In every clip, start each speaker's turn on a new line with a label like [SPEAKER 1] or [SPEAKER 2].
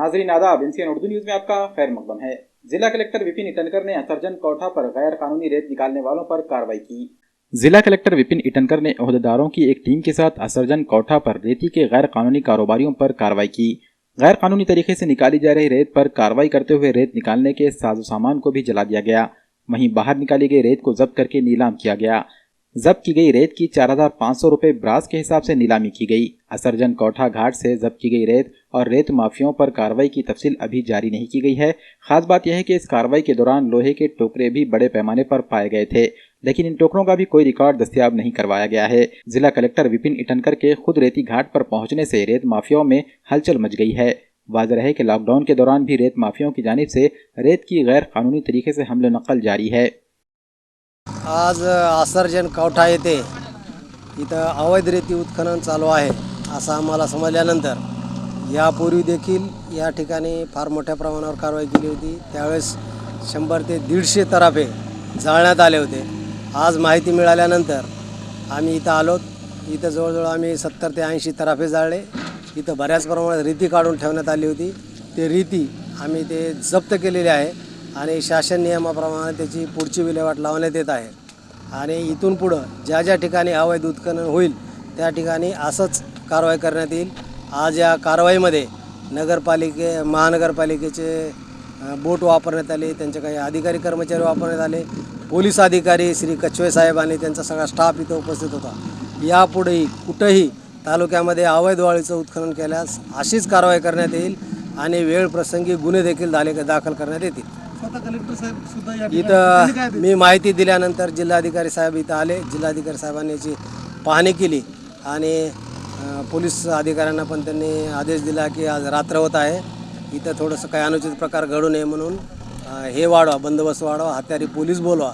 [SPEAKER 1] नाजरीन आदाब, इंसियन उर्दू न्यूज़ में आपका खैर मकदम है। जिला कलेक्टर विपिन इटनकर ने असरजन कोठा पर गैर कानूनी रेत निकालने वालों पर कार्रवाई की। जिला कलेक्टर विपिन इटनकर ने ओहदेदारों की एक टीम के साथ असरजन कोठा पर रेती के गैर कानूनी कारोबारियों पर कार्रवाई की। गैर कानूनी तरीके से निकाली जा रही रेत पर कार्रवाई करते हुए रेत निकालने के साजो सामान को भी जला दिया गया। वहीं बाहर निकाली गई रेत को जब्त करके नीलाम किया गया। जब्त की गई रेत की 4,500 रुपये ब्रास के हिसाब से नीलामी की गई। असरजन कोठा घाट से जब्त की गई रेत और रेत माफियाओं पर कार्रवाई की तफसील अभी जारी नहीं की गई है। खास बात यह है कि इस कार्रवाई के दौरान लोहे के टोकरे भी बड़े पैमाने पर पाए गए थे, लेकिन इन टोकरों का भी कोई रिकॉर्ड दस्तियाब नहीं करवाया गया है। जिला कलेक्टर विपिन इटनकर के खुद रेती घाट पर पहुंचने से रेत माफियाओं में हलचल मच गई है। वाज़ेह है कि लॉकडाउन के दौरान भी रेत माफियाओं की जानिब से रेत की गैर कानूनी तरीके से हमले नकल जारी है।
[SPEAKER 2] आज असरजन कोठा येथे इथं अवैध रेती उत्खनन चालू आहे असं आम्हाला समजल्यानंतर यापूर्वी देखील या ठिकाणी फार मोठ्या प्रमाणावर कारवाई केली होती। त्यावेळेस 100 ते 150 तराफे जाळण्यात आले होते। आज माहिती मिळाल्यानंतर आम्ही इथं आलोत। इथं जवळजवळ आम्ही 70 ते 80 तराफे जाळले। इथं बऱ्याच प्रमाणात रेती काढून ठेवण्यात आली होती। ते रेती आम्ही ते जप्त केलेली आहे आणि शासन नियमाप्रमाणे त्याची पुढची विल्हेवाट लावण्यात येत आहे। आणि इथून पुढं ज्या ज्या ठिकाणी अवैध उत्खनन होईल त्या ठिकाणी असंच कारवाई करण्यात येईल। आज या कारवाईमध्ये महानगरपालिकेचे बोट वापरण्यात आले, त्यांचे काही अधिकारी कर्मचारी वापरण्यात आले, पोलीस अधिकारी श्री कछवे साहेब आणि त्यांचा सगळा स्टाफ इथं उपस्थित होता। यापुढेही कुठेही तालुक्यामध्ये अवैध वाळूचं उत्खनन केल्यास अशीच कारवाई करण्यात येईल आणि वेळ प्रसंगी गुन्हे देखील दाखल करण्यात येतील। इथं मी माहिती दिल्यानंतर जिल्हाधिकारी साहेब इथं आले। जिल्हाधिकारी साहेबांनी याची पाहणी केली आणि पोलीस अधिकाऱ्यांना पण त्यांनी आदेश दिला की आज रात्र होत आहे, इथं थोडंसं काही अनुचित प्रकार घडू नये म्हणून हे वाढवा, बंदोबस्त वाढवा, हत्यारी पोलीस बोलवा।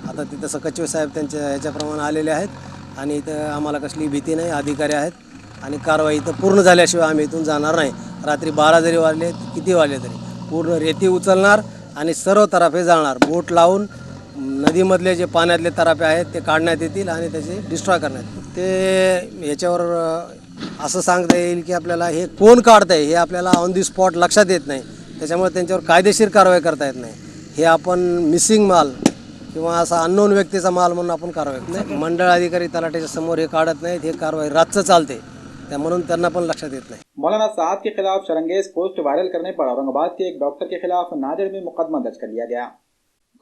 [SPEAKER 2] आता तिथं सकच्वे साहेब त्यांच्या ह्याच्याप्रमाणे आलेले आहेत आणि इथं आम्हाला कसली भीती नाही, अधिकारी आहेत आणि कारवाई इथं पूर्ण झाल्याशिवाय आम्ही इथून जाणार नाही। रात्री 12 जरी वाजले किती वाजले तरी पूर्ण रेती उचलणार आणि सर्व तराफे जाळणार। बोट लावून नदीमधले जे पाण्यातले तराफे आहेत ते काढण्यात येतील आणि त्याचे डिस्ट्रॉय करण्यात येतील। ते याच्यावर असं सांगता येईल की आपल्याला हे कोण काढतंय हे आपल्याला ऑन दी स्पॉट लक्षात येत नाही, त्याच्यामुळे त्यांच्यावर कायदेशीर कारवाई करता येत नाही। हे आपण मिसिंग माल किंवा असा अननोन व्यक्तीचा माल म्हणून आपण कारवाई नाही। मंडळ अधिकारी तलाठ्याच्या समोर हे काढत नाहीत, हे कारवाई रातचं चालते, म्हणून त्यांना पण लक्षात येत नहीं।
[SPEAKER 1] मौलाना साद के खिलाफ शरंगेज पोस्ट वायरल करने पर औरंगाबाद के एक डॉक्टर के खिलाफ नांदेड़ में मुकदमा दर्ज कर लिया गया।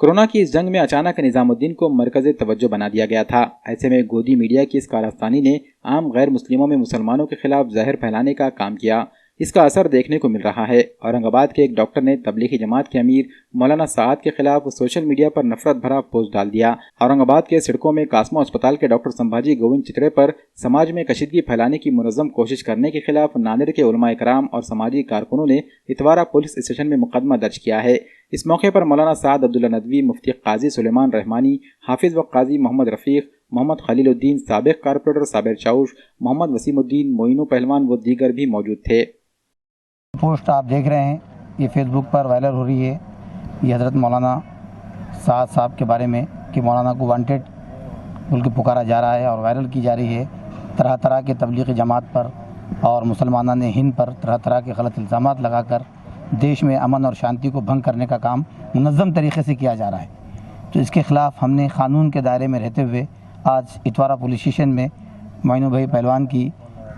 [SPEAKER 1] कोरोना की इस जंग में अचानक निजामुद्दीन को मरकज़े तवज्जो बना दिया गया था। ऐसे में गोदी मीडिया की इस कारस्तानी ने आम गैर मुस्लिमों में मुसलमानों के खिलाफ जहर फैलाने का काम किया। इसका असर देखने को मिल रहा है। औरंगाबाद के एक डॉक्टर ने तबलीगी जमात के अमीर मौलाना साद के खिलाफ सोशल मीडिया पर नफरत भरा पोस्ट डाल दिया। औरंगाबाद के सिड़कों में कासमो अस्पताल के डॉक्टर संभाजी गोविंद चित्रे पर समाज में कशीदगी फैलाने की मुनज़्ज़म कोशिश करने के खिलाफ नांदेड़ के उलमा इकराम और समाजी कारकुनों ने इतवारा पुलिस स्टेशन में मुकदमा दर्ज किया है। इस मौके पर मौलाना साद अब्दुल्ला नदवी, मुफ्ती काजी सुलेमान रहमानी, हाफिज व काजी मोहम्मद रफ़ीक, मोहम्मद खलीलुद्दीन, साबिक कारपोरेटर साबिर चाउश, मोहम्मद वसीमुद्दीन, मोइनू पहलवान व दीगर भी मौजूद थे।
[SPEAKER 3] पोस्ट आप देख रहे हैं ये फेसबुक पर वायरल हो रही है। ये हज़रत मौलाना साद साहब के बारे में कि मौलाना को वांटेड बोल के पुकारा जा रहा है और वायरल की जा रही है। तरह तरह के तबलीगी जमात पर और मुसलमाना ने हिंद पर तरह तरह के गलत इल्ज़ामात लगाकर देश में अमन और शांति को भंग करने का काम मुनज़्ज़म तरीके से किया जा रहा है। तो इसके ख़िलाफ़ हमने क़ानून के दायरे में रहते हुए आज इतवारा पुलिस स्टेशन में मोइनू भाई पहलवान की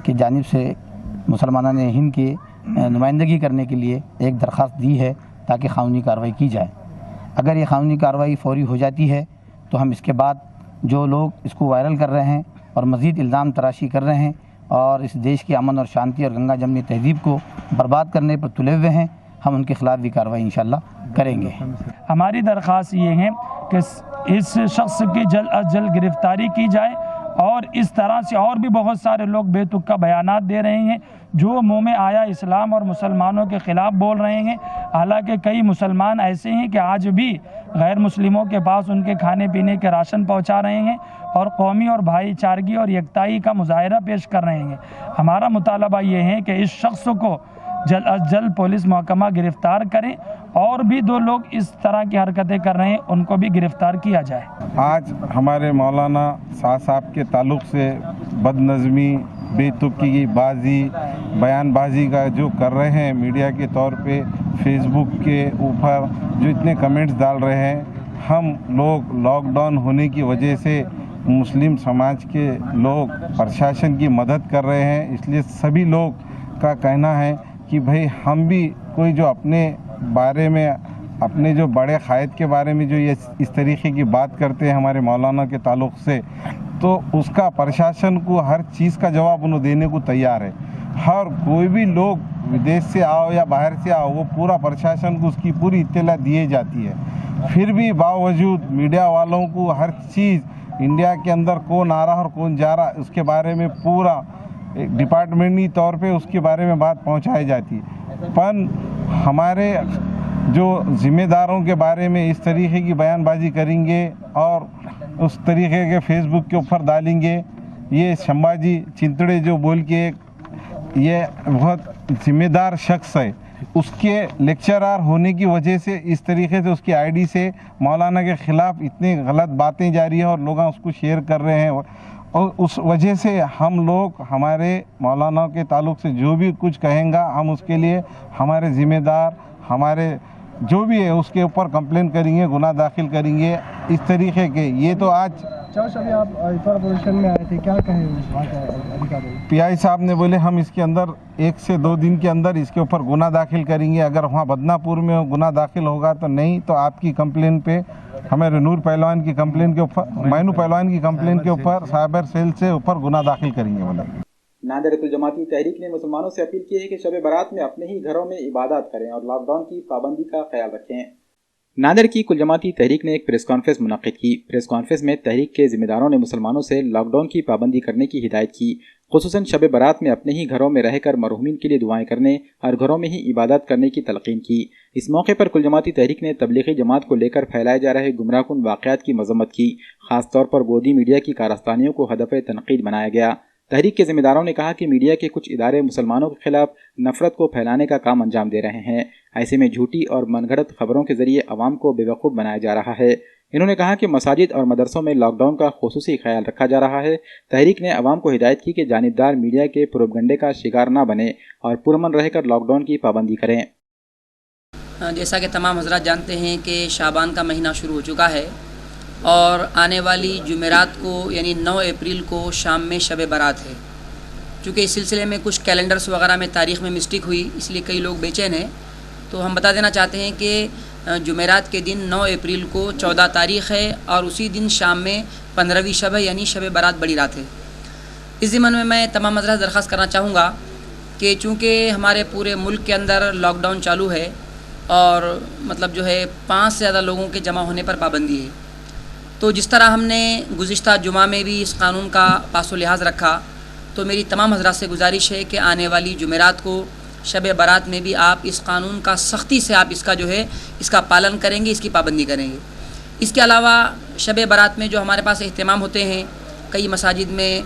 [SPEAKER 3] जानिब से मुसलमाना ने हिंद की नुमाइंदगी करने के लिए एक दरख्वास्त दी है ताकि कानूनी कार्रवाई की जाए। अगर ये कानूनी कार्रवाई फौरी हो जाती है तो हम इसके बाद जो लोग इसको वायरल कर रहे हैं और मज़ीद इल्ज़ाम तराशी कर रहे हैं और इस देश की अमन और शांति और गंगा जमनी तहजीब को बर्बाद करने पर तुले हुए हैं, हम उनके ख़िलाफ़ भी कार्रवाई इंशाअल्लाह करेंगे।
[SPEAKER 4] हमारी दरख्वास्त ये है कि इस शख्स की जल्द अज जल्द गिरफ़्तारी की जाए और इस तरह से और भी बहुत सारे लोग बेतुका बयानात दे रहे हैं जो मुंह में आया इस्लाम और मुसलमानों के ख़िलाफ़ बोल रहे हैं। हालांकि कई मुसलमान ऐसे हैं कि आज भी गैर मुस्लिमों के पास उनके खाने पीने के राशन पहुंचा रहे हैं और कौमी और भाईचारगी और यकताई का मुजाहरा पेश कर रहे हैं। हमारा मुतालबा ये है कि इस शख्स को जल्द अज जल्द पुलिस महकमा गिरफ़्तार करें और भी 2 लोग इस तरह की हरकतें कर रहे हैं उनको भी गिरफ़्तार किया जाए।
[SPEAKER 5] आज हमारे मौलाना साहब के ताल्लुक़ से बदनज़मी बेतुकी बाजी बयानबाजी का जो कर रहे हैं मीडिया के तौर पे, फेसबुक के ऊपर जो इतने कमेंट्स डाल रहे हैं, हम लोग लॉकडाउन होने की वजह से मुस्लिम समाज के लोग प्रशासन की मदद कर रहे हैं। इसलिए सभी लोग का कहना है कि भाई हम भी कोई जो अपने बारे में, अपने जो बड़े कायद के बारे में जो ये इस तरीके की बात करते हैं हमारे मौलाना के ताल्लुक़ से, तो उसका प्रशासन को हर चीज़ का जवाब उन्हें देने को तैयार है। हर कोई भी लोग विदेश से आओ या बाहर से आओ, वो पूरा प्रशासन को उसकी पूरी इत्तला दी जाती है। फिर भी बावजूद मीडिया वालों को हर चीज़, इंडिया के अंदर कौन आ रहा और कौन जा रहा, उसके बारे में पूरा डिपार्टमेंटी तौर पे उसके बारे में बात पहुंचाई जाती है। पर हमारे जो ज़िम्मेदारों के बारे में इस तरीके की बयानबाजी करेंगे और उस तरीके के फेसबुक के ऊपर डालेंगे, ये संभाजी चिंतड़े जो बोल के ये बहुत जिम्मेदार शख्स है, उसके लेक्चरर होने की वजह से इस तरीके से उसकी आईडी से मौलाना के ख़िलाफ़ इतनी गलत बातें जारी है और लोग उसको शेयर कर रहे हैं। और उस वजह से हम लोग हमारे मौलाना के ताल्लुक़ से जो भी कुछ कहेंगे, हम उसके लिए हमारे ज़िम्मेदार, हमारे जो भी है उसके ऊपर कंप्लेन करेंगे, गुनाह दाखिल करेंगे। इस तरीके के ये तो आज
[SPEAKER 6] अभी आप इफ्तार पोजीशन में आए थे, क्या कहें वहाँ के अधिकारी?
[SPEAKER 5] पीआई साहब ने बोले हम इसके अंदर 1 से 2 दिन के अंदर इसके ऊपर गुनाह दाखिल करेंगे। अगर वहाँ बदनापुर में गुनाह दाखिल होगा तो नहीं, तो आपकी कंप्लेन पे, हमारे नूर पहलवान की कंप्लेन के ऊपर, मैनू पहलवान की कंप्लेन के ऊपर साइबर सेल से ऊपर गुनाह दाखिल करेंगे। बोला
[SPEAKER 1] नांदेड़ कुल जमाती तहरीक ने मुसलमानों से अपील की है कि शब बारात में अपने ही घरों में इबादत करें और लॉकडाउन की पाबंदी का ख्याल रखें। नांदेड़ की कुल जमाती तहरीक ने एक प्रेस कॉन्फ्रेंस मुनक़िद की। प्रेस कॉन्फ्रेंस में तहरीक के जिम्मेदारों ने मुसलमानों से लॉकडाउन की पाबंदी करने की हिदायत की। खुसूसन शब बारात में अपने ही घरों में रहकर मरहूमीन के लिए दुआएं करने और घरों में ही इबादत करने की तलकीन की। इस मौके पर कुल जमाती तहरीक ने तबलीगी जमात को लेकर फैलाए जा रहे गुमराहकुन वाक़यात की मजम्मत की। खासतौर पर गोदी मीडिया की कारस्तानियों को हदफ तनकीद बनाया गया। तहरीक के जिम्मेदारों ने कहा कि मीडिया के कुछ इदारे मुसलमानों के खिलाफ नफरत को फैलाने का काम अंजाम दे रहे हैं। ऐसे में झूठी और मनगढ़ंत खबरों के जरिए अवाम को बेवकूफ़ बनाया जा रहा है। इन्होंने कहा कि मसाजिद और मदरसों में लॉकडाउन का खुसूसी ख्याल रखा जा रहा है। तहरीक ने अवाम को हिदायत की कि जानिबदार मीडिया के प्रोपगंडे का शिकार न बने और पुरअमन रहकर लॉकडाउन की पाबंदी करें।
[SPEAKER 7] जैसा कि तमाम हज़रात जानते हैं कि शाबान का महीना शुरू हो चुका है और आने वाली जुमेरात को यानी 9 अप्रैल को शाम में शब बारात है। चूँकि इस सिलसिले में कुछ कैलेंडर्स वगैरह में तारीख़ में मिस्टेक हुई, इसलिए कई लोग बेचैन हैं। तो हम बता देना चाहते हैं कि जुमेरात के दिन 9 अप्रैल को 14 तारीख़ है और उसी दिन शाम में 15वीं शब है, यानी शब बारात बड़ी रात है। इस ज़िम्मन में मैं तमाम हज़रात दरख्वास्त करना चाहूँगा कि चूँकि हमारे पूरे मुल्क के अंदर लॉकडाउन चालू है और मतलब जो है 5 से ज़्यादा लोगों के जमा होने पर पाबंदी है, तो जिस तरह हमने गुज़िश्ता जुमा में भी इस कानून का पासो लिहाज रखा, तो मेरी तमाम हज़रात से गुजारिश है कि आने वाली जुमेरात को शब बारात में भी आप इस कानून का सख्ती से आप इसका जो है इसका पालन करेंगे, इसकी पाबंदी करेंगे। इसके अलावा शब बारात में जो हमारे पास एहतमाम होते हैं, कई मसाजिद में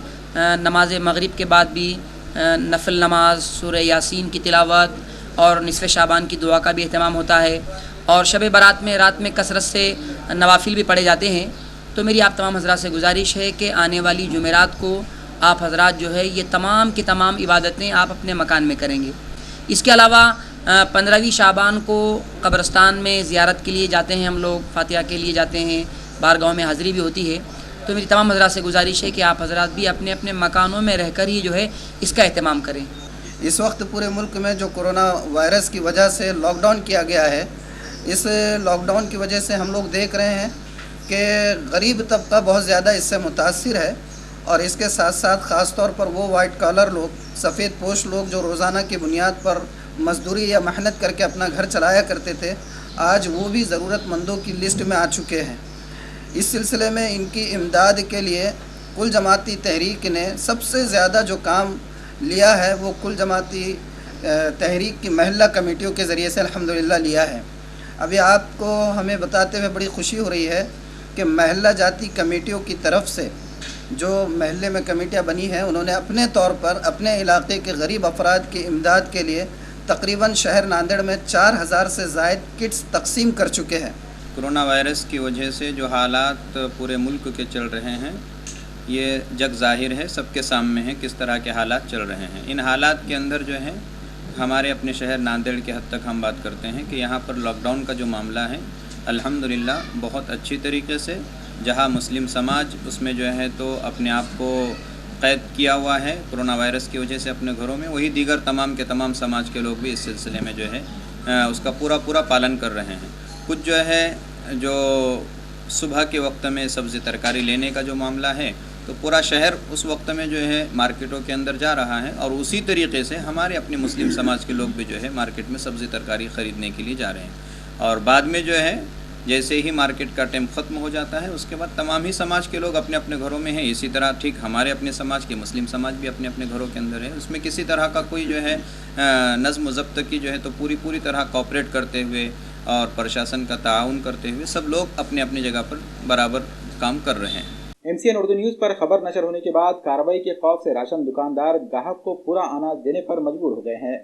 [SPEAKER 7] नमाज मगरिब के बाद भी नफल नमाज, सूरह यासीन की तिलावत और निसफ़े शाबान की दुआ का भी एहतमाम होता है और शब बारात में रात में कसरत से नवाफिल भी पढ़े जाते हैं। तो मेरी आप तमाम हज़रात से गुजारिश है कि आने वाली जुमेरात को आप हज़रात जो है ये तमाम की तमाम इबादतें आप अपने मकान में करेंगे। इसके अलावा 15वीं शाबान को कब्रस्तान में ज़ियारत के लिए जाते हैं हम लोग, फातिहा के लिए जाते हैं, बारगाहों में हाज़िरी भी होती है। तो मेरी तमाम हज़रात से गुजारिश है कि आप हज़रात भी अपने अपने मकानों में रहकर ही जो है इसका एहतमाम करें।
[SPEAKER 8] इस वक्त पूरे मुल्क में जो कोरोना वायरस की वजह से लॉकडाउन किया गया है, इस लॉकडाउन की वजह से हम लोग देख रहे हैं कि गरीब तबका बहुत ज़्यादा इससे मुतासिर है और इसके साथ साथ ख़ास तौर पर वो वाइट कॉलर लोग, सफ़ेद पोश लोग जो रोज़ाना की बुनियाद पर मजदूरी या मेहनत करके अपना घर चलाया करते थे, आज वो भी ज़रूरतमंदों की लिस्ट में आ चुके हैं। इस सिलसिले में इनकी इमदाद के लिए कुल जमाती तहरीक ने सबसे ज़्यादा जो काम लिया है वो कुल जमाती तहरीक की महल्ला कमेटियों के ज़रिए से अल्हम्दुलिल्लाह लिया है। अभी आपको हमें बताते हुए बड़ी खुशी हो रही है कि महल्ला जाती कमेटियों की तरफ से जो महल्ले में कमेटियाँ बनी हैं, उन्होंने अपने तौर पर अपने इलाके के गरीब अफराद की इमदाद के लिए तकरीबन शहर नांदेड़ में 4000 से ज़ायद किट्स तकसीम कर चुके हैं।
[SPEAKER 9] कोरोना वायरस की वजह से जो हालात पूरे मुल्क के चल रहे हैं, ये जग ज़ाहिर है, सबके सामने है किस तरह के हालात चल रहे हैं। इन हालात के अंदर जो है हमारे अपने शहर नांदेड़ के हद तक हम बात करते हैं कि यहाँ पर लॉकडाउन का जो मामला है अल्हम्दुलिल्लाह बहुत अच्छी तरीके से, जहाँ मुस्लिम समाज उसमें जो है तो अपने आप को कैद किया हुआ है कोरोना वायरस की वजह से अपने घरों में, वही दीगर तमाम के तमाम समाज के लोग भी इस सिलसिले में जो है उसका पूरा पालन कर रहे हैं। कुछ जो है जो सुबह के वक्त में सब्ज़ी तरकारी लेने का जो मामला है तो पूरा शहर उस वक्त में जो है मार्केटों के अंदर जा रहा है और उसी तरीके से हमारे अपने मुस्लिम समाज के लोग भी जो है मार्केट में सब्ज़ी तरकारी ख़रीदने के लिए जा रहे हैं। और बाद में जो है जैसे ही मार्केट का टाइम ख़त्म हो जाता है उसके बाद तमाम ही समाज के लोग अपने अपने घरों में हैं। इसी तरह ठीक हमारे अपने समाज के मुस्लिम समाज भी अपने अपने घरों के अंदर है। उसमें किसी तरह का कोई जो है नज़्म ज़ब्त की जो है तो पूरी तरह कॉपरेट करते हुए और प्रशासन का ताउन करते हुए सब लोग अपने अपनी जगह पर बराबर काम कर रहे हैं।
[SPEAKER 1] MCN उर्दू न्यूज़ पर खबर नशर होने के बाद कार्रवाई के खौफ से राशन दुकानदार ग्राहक को पूरा अनाज देने पर मजबूर हो गए हैं।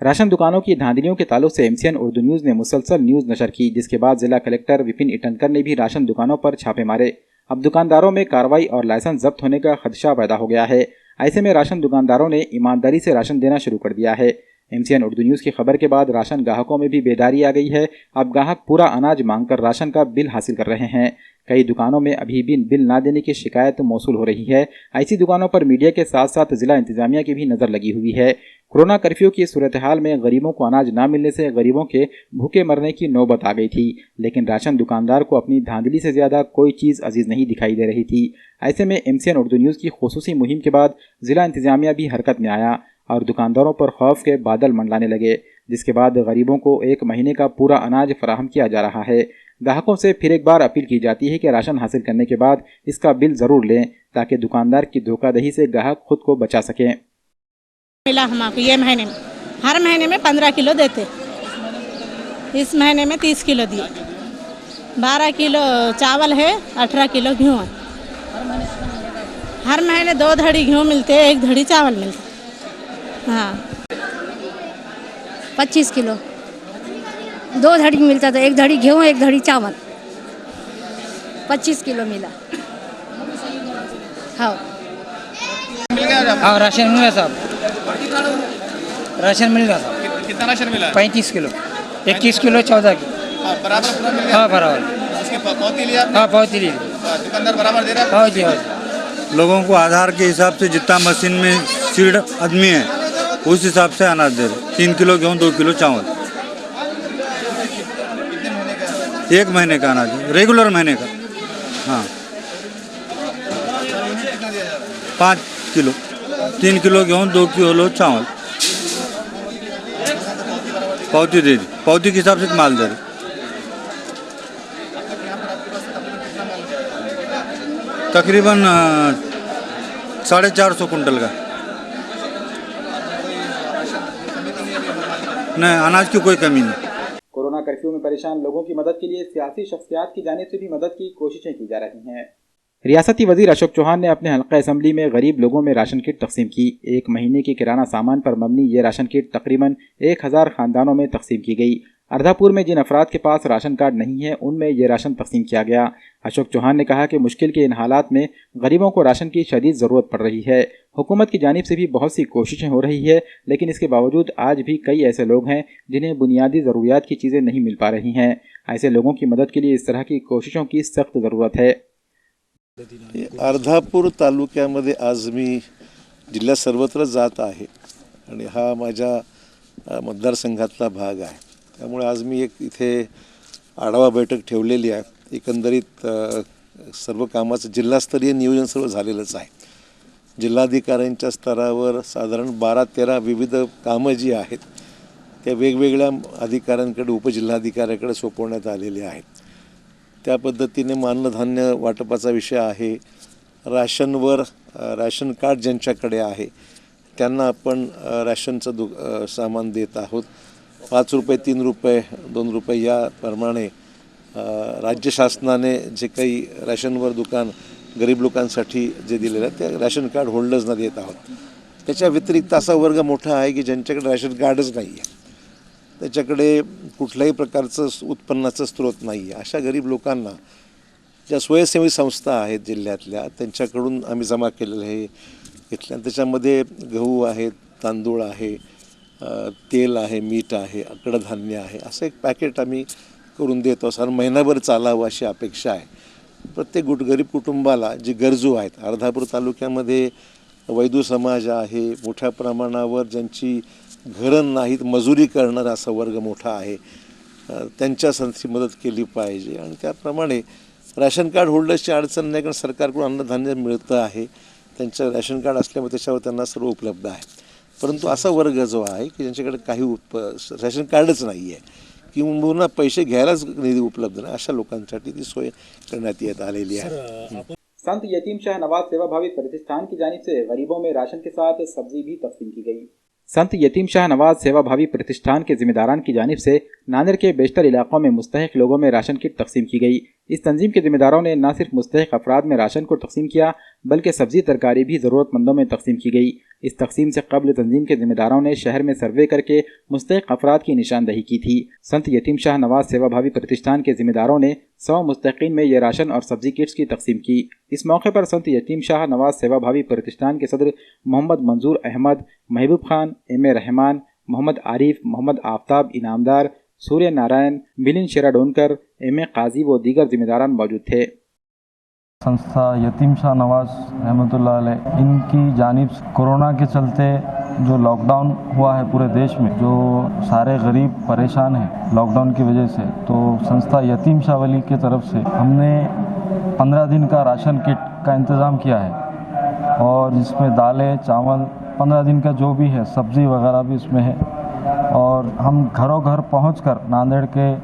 [SPEAKER 1] राशन दुकानों की धांधलियों के ताल्लुक से MCN उर्दू न्यूज़ ने मुसलसल न्यूज़ नशर की, जिसके बाद जिला कलेक्टर विपिन इटनकर ने भी राशन दुकानों पर छापे मारे। अब दुकानदारों में कार्रवाई और लाइसेंस जब्त होने का खदशा पैदा हो गया है। ऐसे में राशन दुकानदारों ने ईमानदारी से राशन देना शुरू कर दिया है। MCN उर्दू न्यूज़ की खबर के बाद राशन ग्राहकों में भी बेदारी आ गई है। अब ग्राहक पूरा अनाज मांगकर राशन का बिल हासिल कर रहे हैं। कई दुकानों में अभी भी बिल ना देने की शिकायत मौसूल हो रही है। ऐसी दुकानों पर मीडिया के साथ साथ जिला इंतजामिया की भी नज़र लगी हुई है। कोरोना कर्फ्यू की सूरत हाल में गरीबों को अनाज ना मिलने से गरीबों के भूखे मरने की नौबत आ गई थी, लेकिन राशन दुकानदार को अपनी धांधली से ज़्यादा कोई चीज़ अजीज़ नहीं दिखाई दे रही थी। ऐसे में MCN उर्दू न्यूज़ की खुसूसी मुहिम के बाद जिला इंतजामिया भी हरकत में आया और दुकानदारों पर खौफ के बादल मंडलाने लगे, जिसके बाद गरीबों को 1 महीने का पूरा अनाज फराहम किया जा रहा है। ग्राहकों से फिर एक बार अपील की जाती है कि राशन हासिल करने के बाद इसका बिल ज़रूर लें, ताकि दुकानदार की धोखाधड़ी से ग्राहक खुद को बचा सकें।
[SPEAKER 10] मिला हमको ये महीने में, हर महीने में 15 किलो देते, इस महीने में 30 किलो दिए। 12 किलो चावल है, 18 किलो गेहूँ है। हर महीने 2 धड़ी गेहूँ मिलते, 1 धड़ी चावल मिलते। हाँ
[SPEAKER 11] 25 किलो 2 धड़ी मिलता था, 1 धड़ी गेहूँ 1 धड़ी चावल, 25 किलो मिला। हाँ
[SPEAKER 12] हाँ राशन मिल गया साहब, राशन मिल गया साहब।
[SPEAKER 13] कितना राशन मिला?
[SPEAKER 12] 35 किलो, 21 किलो 14 किलो।
[SPEAKER 13] बराबर पूरा मिल गया?
[SPEAKER 12] हाँ बराबर।
[SPEAKER 13] उसकी पावती लिया?
[SPEAKER 12] हाँ पावती ली।
[SPEAKER 13] दुकानदार बराबर दे रहा है?
[SPEAKER 12] हाँ जी हाँ जी।
[SPEAKER 14] लोगों को आधार के हिसाब से जितना मशीन में सीड आदमी है उस हिसाब से अनाज दे रहे। 3 किलो गेहूँ 2 किलो चावल। 1 महीने का अनाज है, रेगुलर महीने का। हाँ 5 किलो, 3 किलो गेहूँ 2 किलो चावल। पावती दे दी, पावती के हिसाब से माल दे रहे। तकरीबन 450 कुंटल का। नहीं, अनाज की कोई कमी नहीं।
[SPEAKER 1] कोरोना कर्फ्यू में परेशान लोगों की मदद के लिए सियासी शख्सियात की जानिब से भी मदद की कोशिशें की जा रही हैं। रियासती वजीर अशोक चौहान ने अपने हल्का असम्बली में गरीब लोगों में राशन किट तकसीम की। 1 महीने के किराना सामान पर मबनी ये राशन किट तकरीबन 1000 खानदानों में तकसीम की गई। अर्धापुर में जिन अफराद के पास राशन कार्ड नहीं है उनमें ये राशन तकसीम किया गया। अशोक चौहान ने कहा कि मुश्किल के इन हालात में गरीबों को राशन की शदीद ज़रूरत पड़ रही है। हुकूमत की जानिब से भी बहुत सी कोशिशें हो रही है, लेकिन इसके बावजूद आज भी कई ऐसे लोग हैं जिन्हें बुनियादी ज़रूरियात की चीज़ें नहीं मिल पा रही हैं। ऐसे लोगों की मदद के लिए इस तरह की कोशिशों की सख्त ज़रूरत है।
[SPEAKER 15] अर्धापूर तालुक्यामध्ये आज मी जिल्ह्यात सर्वत्र जात आहे आणि हा माझ्या मतदारसंघातला भाग आहे, त्यामुळे आज मी एक इथे आढावा बैठक ठेवलेली आहे। एकंदरीत सर्व कामाचं जिल्हास्तरीय नियोजन सर्व झालेलंच आहे। जिल्हाधिकाऱ्यांच्या स्तरावर साधारण 12-13 विविध कामं जी आहेत त्या वेगवेगळ्या अधिकाऱ्यांकडे उपजिल्हाधिकाऱ्याकडे सोपवण्यात आलेले आहेत। त्या पद्धतीने मानधान्य वाटपाचा विषय आहे। राशनवर राशन कार्ड ज्यांच्याकडे आहे त्यांना आपण राशनचं सामान देत आहोत। 5 रुपये 3 रुपये 2 रुपये याप्रमाणे राज्य शासनाने जे काही राशनवर दुकान गरीब लोकांसाठी जे दिलेलं आहे त्या राशन कार्ड होल्डर्सना देत आहोत। त्याच्या व्यतिरिक्त असा वर्ग मोठा आहे की ज्यांच्याकडे राशन कार्डच नाही आहे, त्याच्याकडे कुठल्याही प्रकारचं उत्पन्नाचा स्रोत नाही आहे। अशा गरीब लोकांना ज्या स्वयंसेवी संस्था आहेत जिल्ह्यातल्या त्यांच्याकडून आम्ही जमा केलेलं हे घेतल्या. त्याच्यामध्ये गहू आहे, तांदूळ आहे, तेल आहे, मीठ आहे, कडधान्य आहे, असं एक पॅकेट आम्ही करून देतो. साधारण महिनाभर चालावं अशी अपेक्षा आहे. प्रत्येक गरीब कुटुंबाला जी गरजू आहेत, अर्धापूर तालुक्यामध्ये वैदू समाज आहे, मोठ्या प्रमाणावर ज्यांची घरं नाहीत, मजुरी करणारा असा वर्ग मोठा आहे, त्यांच्यासाठी मदत केली पाहिजे. आणि त्याप्रमाणे रॅशन कार्ड होल्डर्सची अडचण नाही, कारण सरकारकडून अन्नधान्य मिळतं आहे, त्यांचं रॅशन कार्ड असल्यामुळे त्याच्यावर त्यांना सर्व उपलब्ध आहे. परंतु असा वर्ग जो आहे की ज्यांच्याकडे काही रॅशन कार्डच नाही आहे किंवा पैसे घ्यायलाच निधी उपलब्ध नाही, अशा लोकांसाठी ती सोय करण्यात येत आलेली आहे.
[SPEAKER 1] संत यतीम शाह नवाज सेवाभावी प्रतिष्ठान की जानिब से गरीबों में राशन के साथ सब्जी भी तकसीम की गई. संत यतीम शाह नवाज सेवाभावी प्रतिष्ठान के जिम्मेदारान की जानिब से नांदेड़ के बेशतर इलाकों में मुस्तहिक लोगों में राशन किट तकसीम की गई. इस तंजीम के जिम्मेदारों ने न सिर्फ मुस्तहिक अफराद में राशन को तकसीम किया, बल्कि सब्जी तरकारी भी ज़रूरतमंदों में तकसीम की गई. इस तकसीम से कबल तंजीम के जिम्मेदारों ने शहर में सर्वे करके मुस्तहिक अफराद की निशानदही की थी. संत यतीम शाह नवाज सेवाभावी प्रतिष्ठान के जिम्मेदारों ने 100 मुस्तहिकीन में ये राशन और सब्जी किट्स की तकसीम की. इस मौके पर संत यतीम शाह नवाज सेवाभावी प्रतिष्ठान के सदर मोहम्मद मंजूर अहमद, महबूब खान, एम.ए. रहमान, मोहम्मद आरिफ, मोहम्मद आफ्ताब इनामदार, सूर्य नारायण, मिलिंद शेराडोनकर, एम.ए. काजी व दीगर जिम्मेदारान मौजूद थे.
[SPEAKER 16] संस्था यतीम शाह नवाज रहमतुल्लाह अलैह, इनकी जानिब से कोरोना के चलते जो लॉकडाउन हुआ है पूरे देश में, जो सारे गरीब परेशान हैं लॉकडाउन की वजह से, तो संस्था यतीम शाह वली की तरफ से हमने 15 दिन का राशन किट का इंतज़ाम किया है और जिसमें दालें, चावल, 15 दिन का जो भी है, सब्ज़ी वगैरह भी इसमें है. और हम घरों घर पहुंचकर नांदेड़ के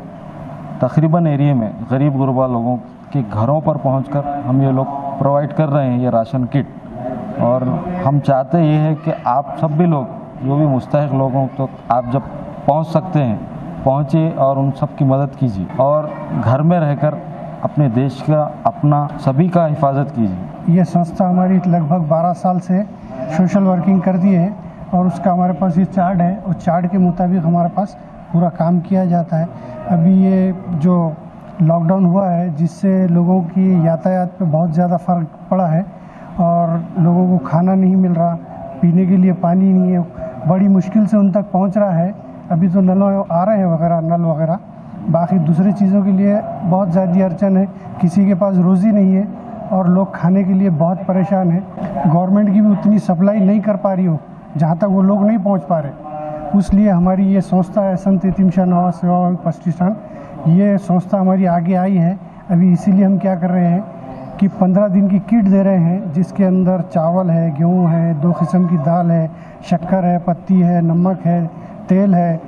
[SPEAKER 16] तकरीबन एरिया में गरीब गुरबा लोगों के घरों पर पहुंचकर हम ये लोग प्रोवाइड कर रहे हैं ये राशन किट. और हम चाहते ये है कि आप सब भी लोग, जो भी मुस्तहिक लोग हों, तो आप जब पहुंच सकते हैं पहुंचिए और उन सब की मदद कीजिए और घर में रहकर अपने देश का, अपना सभी का हिफाजत कीजिए.
[SPEAKER 6] ये संस्था हमारी लगभग 12 साल से सोशल वर्किंग करती है और उसका हमारे पास ये चार्ट है, उस चार्ट के मुताबिक हमारे पास पूरा काम किया जाता है. अभी ये जो लॉकडाउन हुआ है जिससे लोगों की यातायात पे बहुत ज़्यादा फ़र्क पड़ा है और लोगों को खाना नहीं मिल रहा, पीने के लिए पानी नहीं है, बड़ी मुश्किल से उन तक पहुंच रहा है. अभी तो नल आ रहे हैं वगैरह, नल वगैरह, बाकी दूसरी चीज़ों के लिए बहुत ज़्यादा अड़चन है. किसी के पास रोज़ी नहीं है और लोग खाने के लिए बहुत परेशान हैं. गवर्नमेंट की भी उतनी सप्लाई नहीं कर पा रही हो जहाँ तक वो लोग नहीं पहुँच पा रहे. इसलिए हमारी ये संस्था है संत यतीम शाह नवाज सेवाभावी प्रतिष्ठान, ये संस्था हमारी आगे आई है. अभी इसीलिए हम क्या कर रहे हैं कि 15 दिन की किट दे रहे हैं जिसके अंदर चावल है, गेहूँ है, 2 किस्म की दाल है, शक्कर है, पत्ती है, नमक है, तेल है,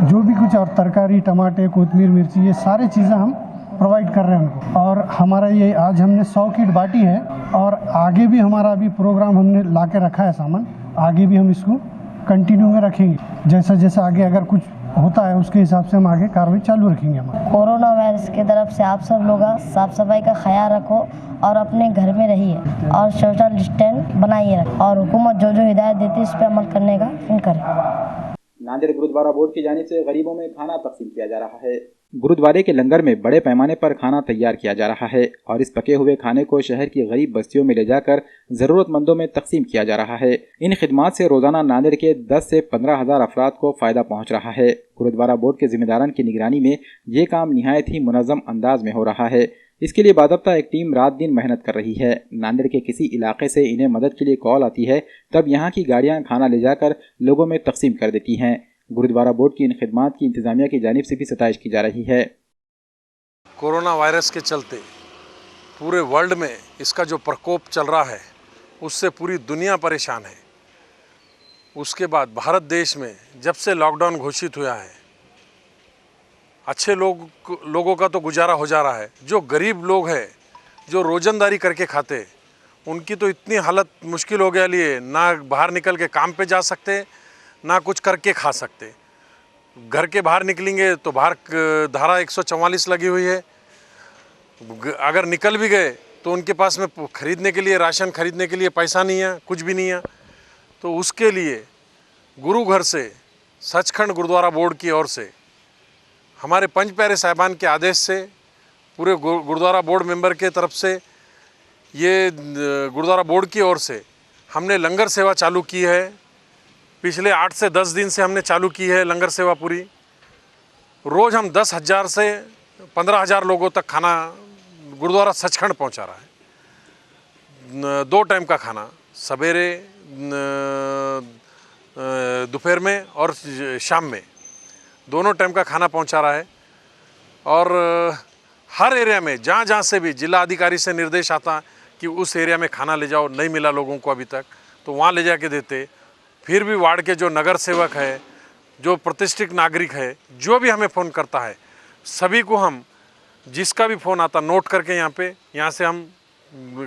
[SPEAKER 6] जो भी कुछ, और तरकारी, टमाटे, कोतमीर, मिर्ची, ये सारी चीज़ें हम प्रोवाइड कर रहे हैं उनको. और हमारा ये आज हमने 100 किट बांटी है और आगे भी हमारा अभी प्रोग्राम हमने ला के रखा है सामान, आगे भी हम इसको कंटिन्यू में रखेंगे. जैसा जैसा आगे अगर कुछ होता है उसके हिसाब से हम आगे कार्रवाई चालू रखेंगे. हम
[SPEAKER 17] कोरोना वायरस की तरफ से आप सब लोग साफ सफाई का ख्याल रखो और अपने घर में रहिए और सोशल डिस्टेंस बनाइए और हुकूमत जो जो हिदायत देती है इस पर अमल करने का करें.
[SPEAKER 1] नांदेड़ गुरुद्वारा बोर्ड की जानिब से गरीबों में खाना तकसीम किया जा रहा है. गुरुद्वारे के लंगर में बड़े पैमाने पर खाना तैयार किया जा रहा है और इस पके हुए खाने को शहर की गरीब बस्तियों में ले जाकर ज़रूरतमंदों में तकसीम किया जा रहा है. इन खिदमात से रोज़ाना नांदेड़ के 10 से 15 हज़ार अफराद को फ़ायदा पहुँच रहा है. गुरुद्वारा बोर्ड के जिम्मेदारान की निगरानी में ये काम निहायत ही मुनज़्ज़म अंदाज में हो रहा है. इसके लिए बाज़ाब्ता एक टीम रात दिन मेहनत कर रही है. नांदेड़ के किसी इलाके से इन्हें मदद के लिए कॉल आती है, तब यहाँ की गाड़ियाँ खाना ले जाकर लोगों में तकसीम कर देती हैं. गुरुद्वारा बोर्ड की इन खिदमात की इंतज़ामिया की जानिब से भी सताइश की जा रही है.
[SPEAKER 18] कोरोना वायरस के चलते पूरे वर्ल्ड में इसका जो प्रकोप चल रहा है उससे पूरी दुनिया परेशान है. उसके बाद भारत देश में जब से लॉकडाउन घोषित हुआ है, अच्छे लोगों का तो गुजारा हो जा रहा है. जो गरीब लोग हैं, जो रोजंदारी करके खाते, उनकी तो इतनी हालत मुश्किल हो गया लिए, ना बाहर निकल के काम पे जा सकते, ना कुछ करके खा सकते. घर के बाहर निकलेंगे तो बाहर धारा 144 लगी हुई है. अगर निकल भी गए तो उनके पास में खरीदने के लिए, राशन खरीदने के लिए पैसा नहीं है, कुछ भी नहीं है. तो उसके लिए गुरु घर से, सचखंड गुरुद्वारा बोर्ड की ओर से, हमारे पंच प्यारे साहिबान के आदेश से पूरे गुरुद्वारा बोर्ड मेंबर के तरफ से, ये गुरुद्वारा बोर्ड की ओर से हमने लंगर सेवा चालू की है। पिछले 8 से 10 दिन से हमने चालू की है लंगर सेवा पूरी। रोज़ हम 10,000 से 15,000 लोगों तक खाना गुरुद्वारा सचखंड पहुंचा रहा है। 2 टाइम का खाना, सवेरे, दोपहर में और शाम में, दोनों टाइम का खाना पहुंचा रहा है। और हर एरिया में जहाँ जहाँ से भी जिला अधिकारी से निर्देश आता कि उस एरिया में खाना ले जाओ, नहीं मिला लोगों को अभी तक, तो वहाँ ले जा के देते। फिर भी वार्ड के जो नगर सेवक है, जो प्रतिष्ठित नागरिक है, जो भी हमें फ़ोन करता है, सभी को हम, जिसका भी फ़ोन आता नोट करके यहाँ से हम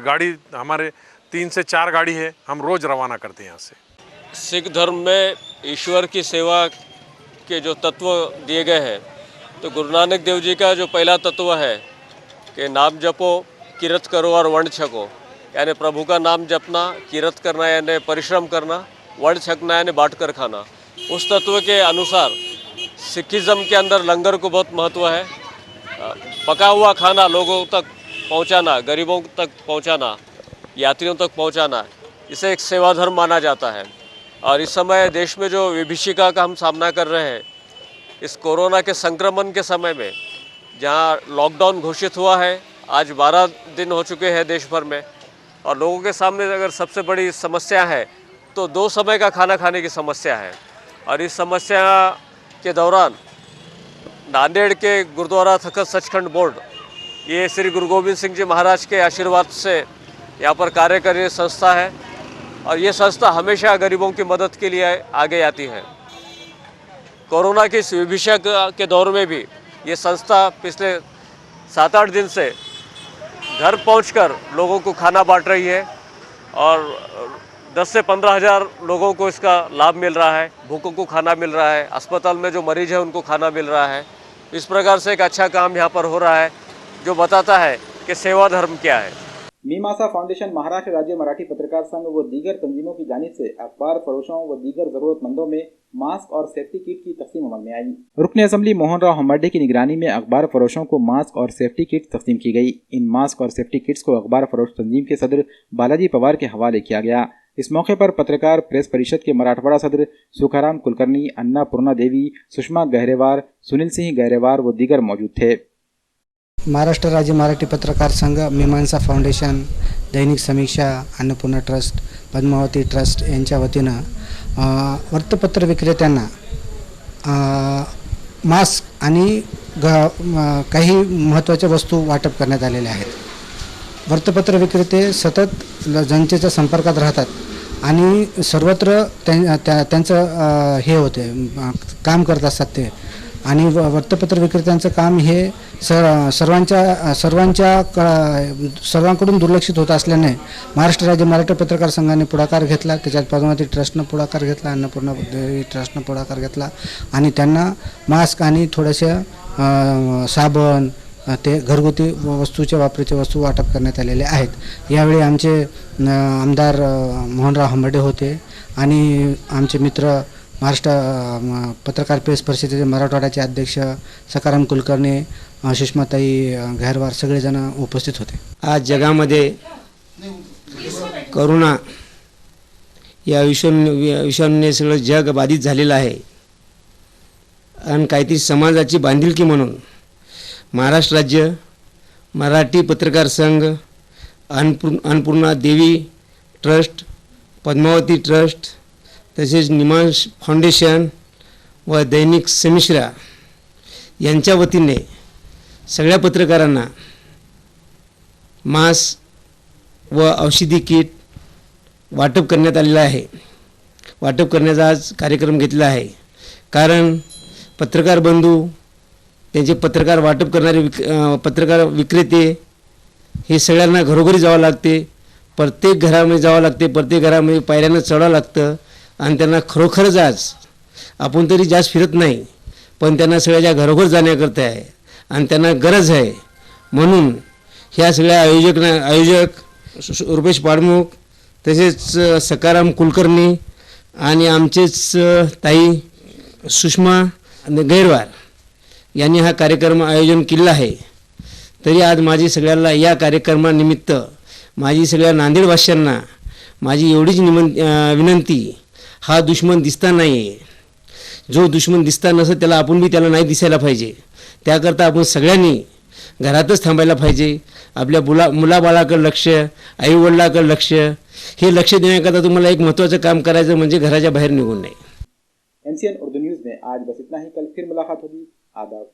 [SPEAKER 18] गाड़ी, हमारे 3 से 4 गाड़ी है, हम रोज़ रवाना करते हैं यहाँ से।
[SPEAKER 19] सिख धर्म में ईश्वर की सेवा के जो तत्व दिए गए हैं, तो गुरु नानक देव जी का जो पहला तत्व है कि नाम जपो, किरत करो और वर्ण छको, यानी प्रभु का नाम जपना, किरत करना यानी परिश्रम करना, वर्ण छकना यानी बांट कर खाना। उस तत्व के अनुसार सिखिज़्म के अंदर लंगर को बहुत महत्व है। पका हुआ खाना लोगों तक पहुंचाना, गरीबों तक पहुंचाना, यात्रियों तक पहुंचाना, इसे एक सेवा धर्म माना जाता है। और इस समय देश में जो विभीषिका का हम सामना कर रहे हैं, इस कोरोना के संक्रमण के समय में, जहां लॉकडाउन घोषित हुआ है, आज 12 दिन हो चुके हैं देश भर में, और लोगों के सामने अगर सबसे बड़ी समस्या है तो 2 समय का खाना खाने की समस्या है। और इस समस्या के दौरान नांदेड़ के गुरुद्वारा तखत सचखंड बोर्ड, ये श्री गुरु गोविंद सिंह जी महाराज के आशीर्वाद से यहाँ पर कार्य कर रही संस्था है, और ये संस्था हमेशा गरीबों की मदद के लिए आगे आती है। कोरोना की इस विभीषण के दौर में भी ये संस्था पिछले 7-8 दिन से घर पहुंचकर लोगों को खाना बांट रही है, और 10 से 15,000 लोगों को इसका लाभ मिल रहा है। भूखों को खाना मिल रहा है, अस्पताल में जो मरीज है उनको खाना मिल रहा है। इस प्रकार से एक अच्छा काम यहाँ पर हो रहा है, जो बताता है कि सेवा धर्म क्या है।
[SPEAKER 1] मीमांसा फाउंडेशन, महाराष्ट्र राज्य मराठी पत्रकार संघ व दीगर तंजीमों की जानिब से अखबार फरोशों व दीगर जरूरतमंदों में मास्क और सेफ्टी किट की तकसीम अमल में आई। रुकन असेंबली मोहन राव हम्बर्डे की निगरानी में अखबार फरोशों को मास्क और सेफ्टी किट तकसीम की गई। इन मास्क और सेफ्टी किट्स को अखबार फरोश तंजीम के सदर बालाजी पवार के हवाले किया गया। इस मौके पर पत्रकार प्रेस परिषद के मराठवाड़ा सदर सुखाराम कुलकर्णी, अन्नापूर्णा देवी, सुषमा गहरेवार, सुनील सिंह गहरेवार व दीगर मौजूद थे।
[SPEAKER 20] महाराष्ट्र राज्य मराठी पत्रकार संघ, मीमांसा फाउंडेशन, दैनिक समीक्षा, अन्नपूर्णा ट्रस्ट, पद्मावती ट्रस्ट यांच्या वतीनं वृत्तपत्र विक्रेत्यांना मास्क आणि काही महत्त्वाच्या वस्तू वाटप करण्यात आलेल्या आहेत। वृत्तपत्र विक्रेते सतत जनतेच्या संपर्कात राहतात आणि सर्वत्र त्यांचं हे होते, काम करत असतात ते। आणि वृत्तपत्र विक्रेत्यांचं काम हे सर्वांकडून दुर्लक्षित होत असल्याने महाराष्ट्र राज्य मराठी पत्रकार संघाने पुढाकार घेतला। त्याच्यात पद्मावती ट्रस्टनं पुढाकार घेतला, अन्नपूर्णा ट्रस्टनं पुढाकार घेतला आणि त्यांना मास्क आणि थोडेसे साबण, ते घरगुती वस्तूच्या वापराचे वस्तू वाटप करण्यात आलेले आहेत। यावेळी आमचे आमदार मोहनराव हम्बर्डे होते आणि आमचे मित्र महाराष्ट्र पत्रकार प्रेस परिषदेचे मराठवाड्याचे अध्यक्ष सखाराम कुलकर्णी, सुषमाताई गहरवार सगळेजण उपस्थित होते।
[SPEAKER 21] आज जगामध्ये कोरोना या विषाणूने सगळं जग बाधित झालेलं आहे आणि काहीतरी समाजाची बांधिलकी म्हणून महाराष्ट्र राज्य मराठी पत्रकार संघ, अन्नपूर्णा देवी ट्रस्ट, पद्मावती ट्रस्ट, तसेच निमांस फाउंडेशन व दैनिक समीक्षा यांच्या वतीने सगळ्या पत्रकारांना मास्क व औषधी किट वाटप करण्यात आलेलं आहे। वाटप करण्याचा आज कार्यक्रम घेतला आहे, कारण पत्रकार बंधू, त्यांचे पत्रकार वाटप करणारे पत्रकार विक्रेते हे सगळ्यांना घरोघरी जावं लागते, प्रत्येक घरामध्ये जावं लागते, प्रत्येक घरामध्ये पायऱ्यानं चढावं लागतं आणि त्यांना खरोखरच आज आपण तरी जास्त फिरत नाही, पण त्यांना सगळ्याच्या घरोघर जाण्याकरता आहे आणि त्यांना गरज आहे। म्हणून ह्या सगळ्या आयोजक रुपेश पाडमुख, तसेच सखाराम कुलकर्णी आणि आमचेच ताई सुषमा गैरवार यांनी हा कार्यक्रम आयोजन केला आहे। तरी आज माझी सगळ्यांना या कार्यक्रमानिमित्त माझी सगळ्या नांदेडवासियांना माझी एवढीच विनंती, हा दुश्मन दिसता नाही आहे. जो दुश्मन दिसता नसत त्याला आपण बी त्याला नाही दिसायला पाहिजे. त्याकरता आपण सगळ्यांनी घरातच थांबायला पाहिजे. आपल्या मुलाबाळाकडे लक्ष, आईवडिलाकडे लक्ष, हे लक्ष देण्याकरता तुम्हाला एक महत्त्वाचं काम करायचं म्हणजे घराच्या बाहेर निघून नाही.
[SPEAKER 1] NCN उर्दू न्यूज़ में आज बस इतना ही. कल फिर मुलाकात होगी. आदाब.